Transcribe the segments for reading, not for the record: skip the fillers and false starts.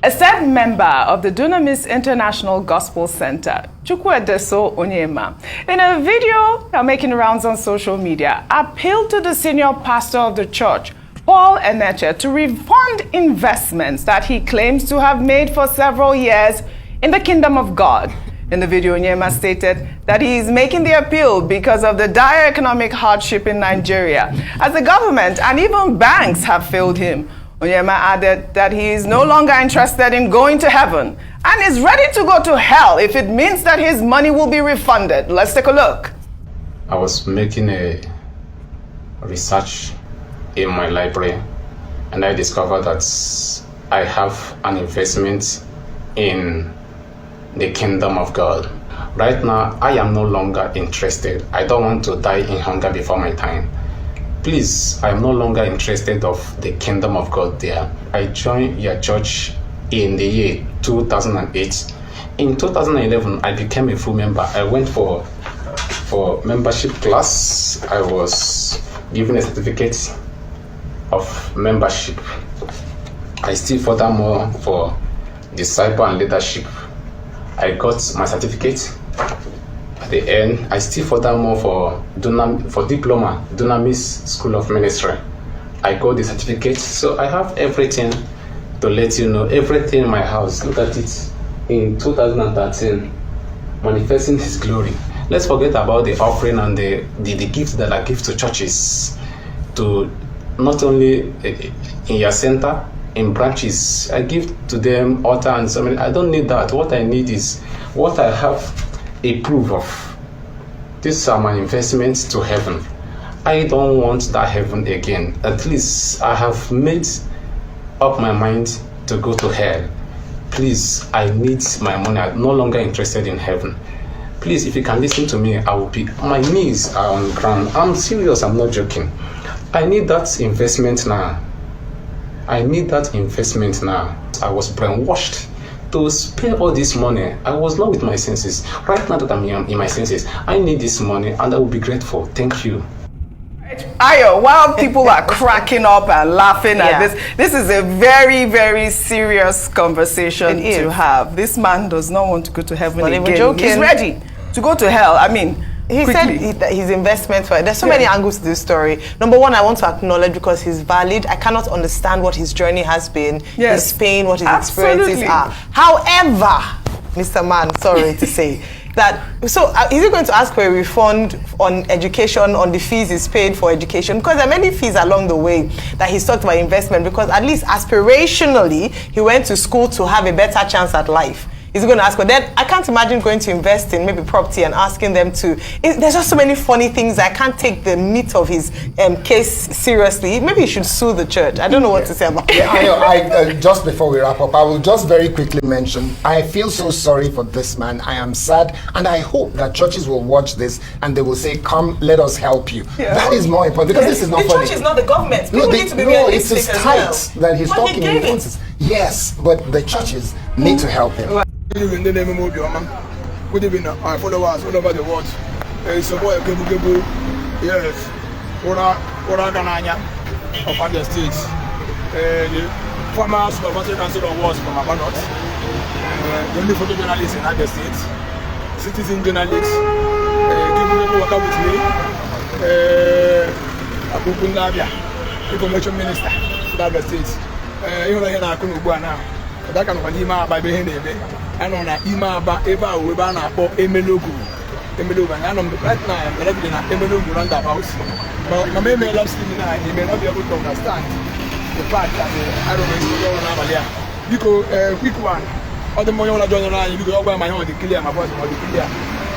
A said member of the DUNAMIS International Gospel Center, Kepukepu Onyema, in a video making rounds on social media, appealed to the senior pastor of the church, Paul Eneche, to refund investments that he claims to have made for several years in the kingdom of God. In the video, Onyema stated that he is making the appeal because of the dire economic hardship in Nigeria, as the government and even banks have failed him. Onyema added that he is no longer interested in going to heaven and is ready to go to hell if it means that his money will be refunded. Let's take a look. I was making a research in my library and I discovered that I have an investment in the kingdom of God. Right now, I am no longer interested. I don't want to die in hunger before my time. Please, I am no longer interested of the kingdom of God there. I joined your church in the year 2008. In 2011, I became a full member. I went for membership class. I was given a certificate of membership. I still furthermore for disciple and leadership. I got my certificate. At the end, I still furthermore for diploma, DUNAMIS School of Ministry. I got the certificate, so I have everything to let you know, everything in my house. Look at it in 2013, manifesting His glory. Let's forget about the offering and the gifts that I give to churches, to not only in your center, in branches. I give to them altar and so many. I don't need that. What I need is what I have a proof of. These are my investments to heaven. I don't want that heaven again. At least I have made up my mind to go to hell. Please, I need my money. I'm no longer interested in heaven. Please, if you can listen to me, I will be. My knees are on the ground. I'm serious. I'm not joking. I need that investment now. I need that investment now. I was brainwashed to spend all this money. I was not with my senses. Right now that I'm in my senses, I need this money and I will be grateful. Thank you. Ayo, while people are cracking up and laughing at this is a very, very serious conversation to have. This man does not want to go to heaven again. He's ready to go to hell. I mean, he said that his investment for it. There's so many angles to this story. Number one, I want to acknowledge because he's valid. I cannot understand what his journey has been, his pain, what his experiences are. However, Mr. Man, sorry to say, that is he going to ask for a refund on education, on the fees he's paid for education? Because there are many fees along the way that he's talked about investment, because at least aspirationally, he went to school to have a better chance at life. Is going to ask for that? I can't imagine going to invest in maybe property and asking them to. There's just so many funny things. I can't take the meat of his case seriously. Maybe he should sue the church. I don't know what to say about I just before we wrap up, I will just very quickly mention, I feel so sorry for this man. I am sad, and I hope that churches will watch this and they will say, come, let us help you. That is more important, because this is not funny. The church is not the government. People need to be realistic it's his tithes that he's talking about. Yes, but the churches need to help him. In the name of Obioma, good evening, our followers all over the world. It's a boy, Kepukepu, yes, Ora Gananya of Abia State, the former Supervisory Council of Wars from Abanot, the only photojournalist in Abia State, citizen journalist, Kepukepu worker with me, Abukunda Abia, Information Minister of Abia State. You know, here I couldn't go now. That can be my baby. And on a Imaba, Eva, Webana, or Emelugu. And I'm right now, I'm living in Emelugu roundabout. But my baby loves me now, he may not be able to understand the fact that I don't know if because quick one, all the money I join around, you go over my own, the clear, my voice, the clear.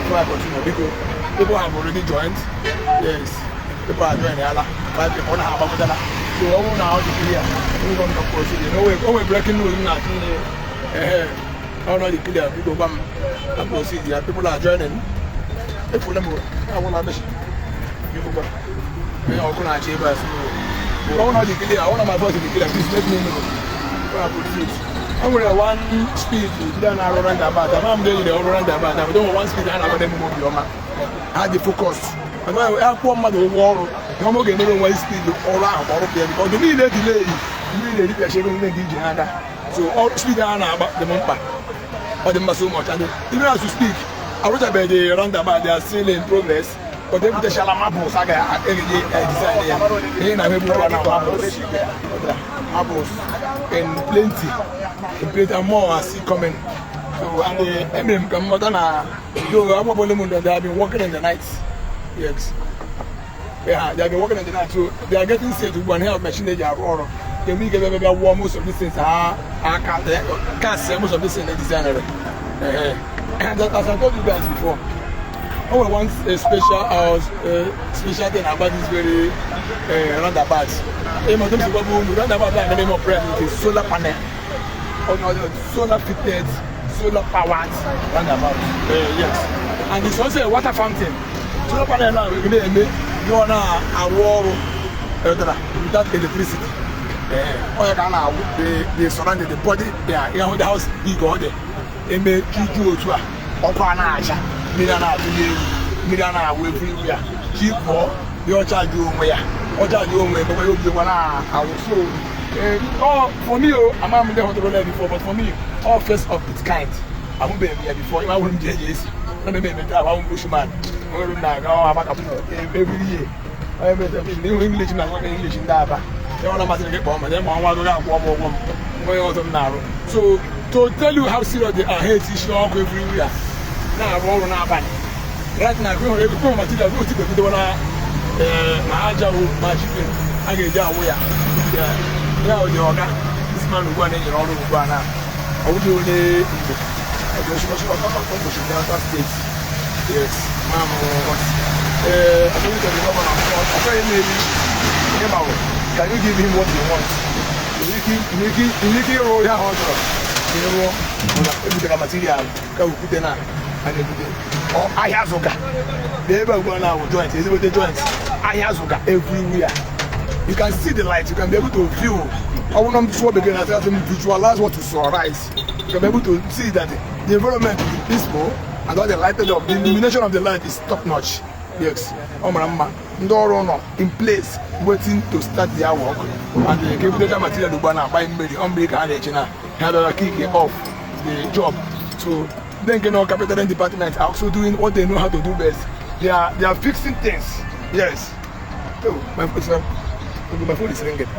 So I continue because people have already joined. Yes, people are joining Allah, but people have a better. So I want now to clear. We're going to proceed. No way, breaking news now. I know the clear. We go back and proceed. People are joining. People them. I want to miss. You go back. We are going to achieve us. I want to clear. I want my voice to be clear. Please let me know. We are proceed. I'm going to one speed. Then I run about. I'm doing the run about. I don't want one speed. I'm going to move your man. I have the focus. And I have one mother war. I'm going to go one speed all around. Because the delay. The delay is shaking the DJ. So all speed and about the mumpa or the muscle much. And even as we speak, I wrote about the roundabout, they are still in progress. But they put the Shalamapo saga design here. I maybe one apples in plenty. In plenty and more I see coming. So and the Eminem come more than they have been working in the night. Yes. Yeah, they have been working in the night. So they are getting set to one help machine they are all. They make a warm most of these things. I can't say most of this in the designer. And as I told you guys before, I want a special thing about this very roundabout. Roundabout like the name of brand with a solar panel, solar fitted, solar powered roundabout. Yes, and it's also a water fountain. Solar panel now we you wanna a wall without electricity. They surrounded the body. Yeah, the house big or there. They make you to a Miliana everywhere. Keep more, your child do where. Or child do where, but you want to. For me, I'm not there before, but for me, all first of its kind. I won't be here before. I won't judges. Let me make I won't push man. Every year. I am new English and English in Daba. They want to get bomb, and then one narrow. So, to tell you how serious they are, hate is everywhere. Now I'm all on right now, go to the material, go to the one. Mahaja, my chicken, I get down where. Now, the order, this man will go in all over Ghana. I would do the Delta State. Yes, Mamma. I think the government can you give him what he wants? You roll your order. You know, material, go put in and everything. Or Ayazuga. They ever go now with joints. Is it with the joints? Ayazuga everywhere. You can see the light. You can be able to view. I want to show again as to visualize what you saw rise. You can be able to see that the environment is peaceful and all the light up. The illumination of the light is top notch. Yes. In place, waiting to start their work. And they give the material to banner by the umbrella and how to kick off the job. So then capital department are also doing what they know how to do best. They are fixing things. Yes. Oh, my phone is ringing.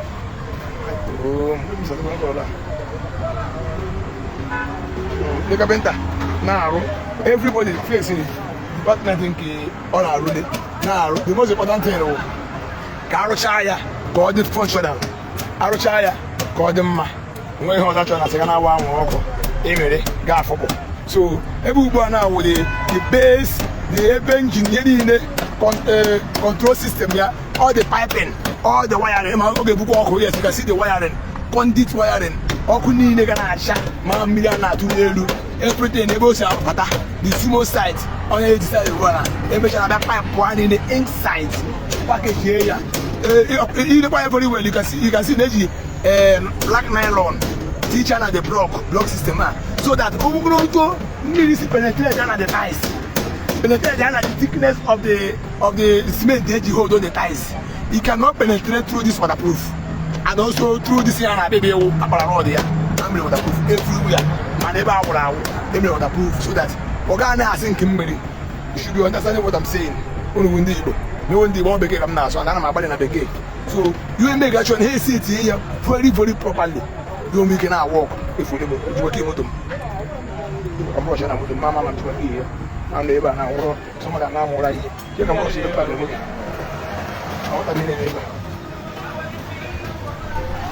The carpenter. Now everybody is facing it. But I think all are ready. Now the most important thing is Karochaya, God is functional. Arochaya, God them. When he was actually a second hour walk, Emily, Gaffable. So everyone now with the base, the engineering, the control system here, all the piping, all the wiring. Yes, you can see the wiring, conduit wiring. Okuni neganacha, Mamiliana to Elu, everything they both have the sumo site on the side of Ghana. They make another pipe one in the inside package here. You know very well. You can see the black nylon teacher and the block system, so that Omugroto needs to penetrate down at the ties, penetrate down at the thickness of the cement that you hold on the ties. It cannot penetrate through this waterproof. And also through this year, baby, I'm waterproof everywhere. And every waterproof, so that Ogana has in Kimberley. You should be understanding what I'm saying. Only when they won't begin, I'm now, so I'm not in a begin. So you make action here, sit here very, very properly. You make an hour walk if you came with them. I'm watching with the mama and 20 here. I'm neighbor now, some of that now right here. You can watch the family. I want to be neighbor.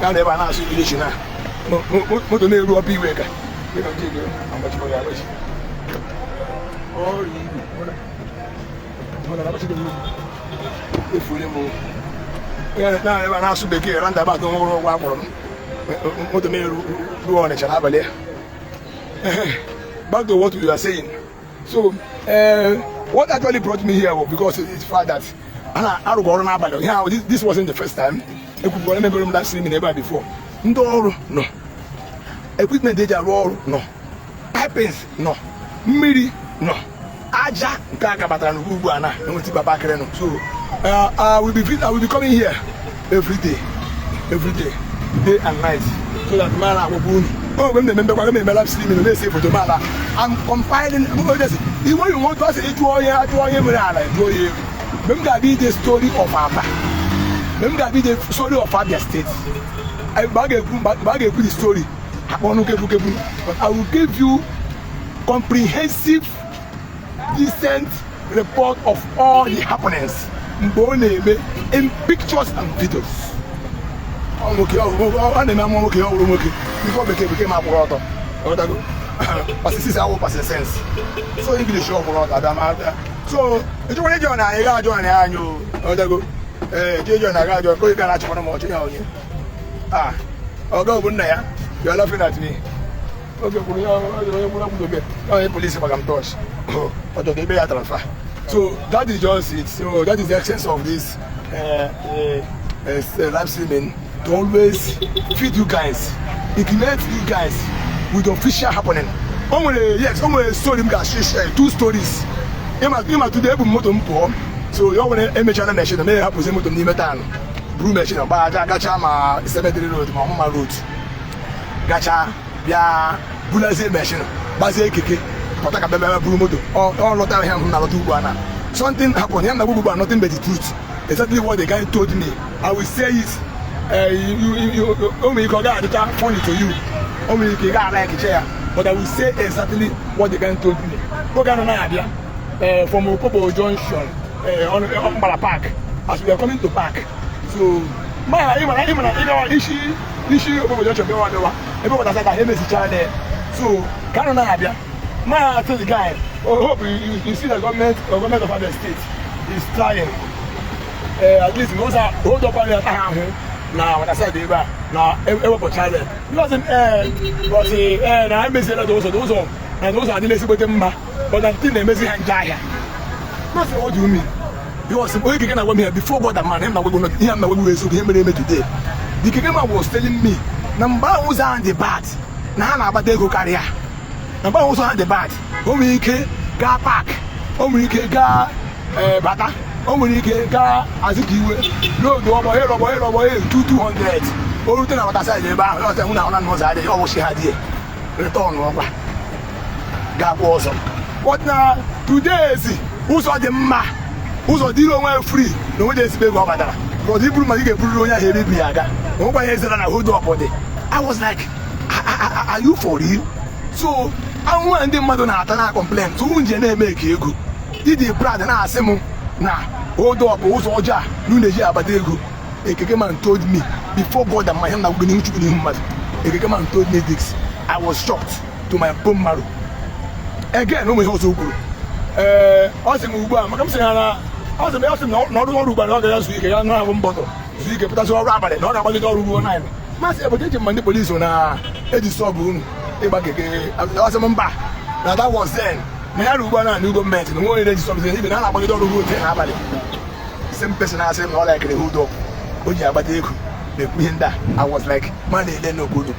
Now they are not civilization. What do they do up here? You don't take it. How much money I wish? Oh, if we move. Now they are not so big here. And about the whole world. What do they do on the channel? Back to what we are saying. So, what actually brought me here was because it's the fact that this wasn't the first time. I could remember him last seen never before. No. Equipment they are all no. Pipings no. Miri no. Aja Kakabatan Ubana no Tiba Bakreno. So I will be coming here every day, day and night. So that man I will Oh, when the member lab streaming, they say for the matter. I'm compiling this. You want to say draw here, draw here. Remember be the story of Abba. Remember be the story of ABIA State. I bag a good story. But I will give you comprehensive, decent report of all the happenings in pictures and videos. Okay, before became a brother. But this is our sense. So English show brother. So it's only John I got John and you. John I got your colleague and I want to watch you. Ah, I'll go one day. You're laughing at me. Okay, police if I can touch. But they pay a transfer. So that is just it. So that is the essence of this live streaming. To always feed you guys, ignite you guys with official happening. Yes, story share 2 stories. You today able motor mpo. So you want to image and machine. May have motor ni metan. Blue machine. Ba gacha ma cemetery road, ma home road. Gacha bia bulaze machine. Baze keke. Potaka bebe blue motor. All lot of him na lot ugwana. Something happened. Him na ugwa nothing but the truth. Exactly what the guy told me. I will say it. You got the funny to you. You got like a chair. But I will say exactly what the guy told me. Go down on ABIA from Kepukepu Junction on Bala Park as we are coming to park. So, my issue Kepukepu Junction. Everyone has like a MS channel. So, go on ABIA. I tell the guy, hope you see the government of other states is trying. At least those are hold up on the now when I said now every child because but now I may say that those are the less but I think they may say Jaya. What do you mean? Because we can have here before God and man him now we're going to hear my way so him today. The Kigema was telling me number was on the bad. Now about they go career. Number was on the bad. Omike ga park. Omike ga bata. Omike ga azikiwe. No, boy, 200. Everything about that side, about one was I always she had here. Return over. God was what now? Today, see, who's on the ma? Who's on the free? No one is big over that. Because the people might get blue on your head. Nobody has done a hold up on it. I was like, are you for real? So, I want them Madonna to complain. So, when you make you go, did you brother and ask him? Nah, hold up, who's all jar? Lunasia, but they go. A man told me before God that my hand was going to be human. A man told me this. I was shocked to my bone marrow. Again, no, my house will go. I said, I'm saying, I said, not one but others, we can have one bottle. We can put us all rabbit, not about it all one. Master, but they the police on Eddie Sobun, a bag again. I was a member. Now that was then. My Rubana and Ugo met, and one of something, even about it all the road. Same person I said, all like the hood up. I was like, man, they no good.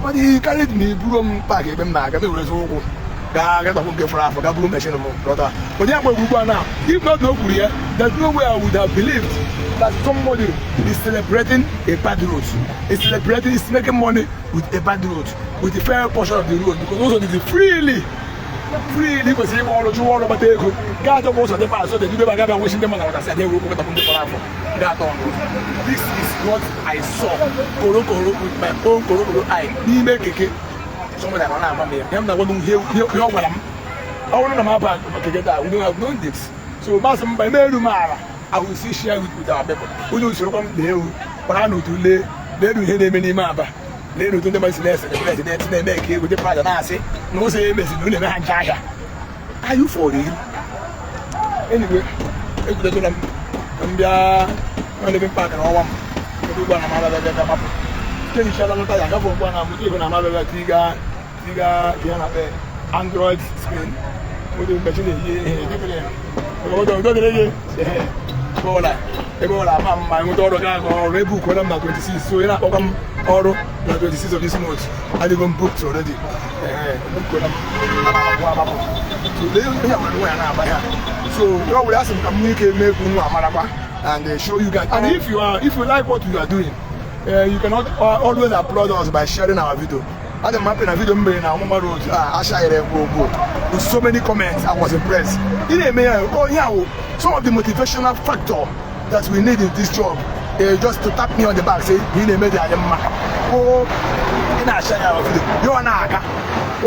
But he carried me, broom pack, even back, and the result. I don't get for Africa, blue machine, brother. But yeah, now, if not no Korea, there's no way I would have believed that somebody is celebrating a bad road. Is making money with a bad road, with a fair portion of the road, because also it is freely, because they all the water, but they got most of the past, so they do never got wishing them on what I said they will put up on the platform. This is what I saw. Koro with my own Koro eye. He make it. Someone that I'm here. I'm not going to hear what I'm. I want to know about that. We don't have known this. So, Master, by Merumara, I will see share with our people. We don't show them there, but I know to lay. They do hear them in the map. They don't do the most less. They make it with the father. I say, no, say, Mrs. Nuna and Jaya. Are you for real? Anyway, if they don't I'm living back in our one. Then shall I have one? I'm even another Tiga, Android screen. We do mention it. Ebola, my daughter or rebook when I'm not 26. So you're not welcome or 26 of this month. I even booked already. So you will ask them communicate make and show you guys. And if you like what you are doing, you cannot always applaud us by sharing our video. I'm mapping a video now, Mama Road, with so many comments. I was impressed. Oh, yeah, some of the motivational factor that we need in this job, just to tap me on the back, say, you made it. Oh, in a share of it. You are not.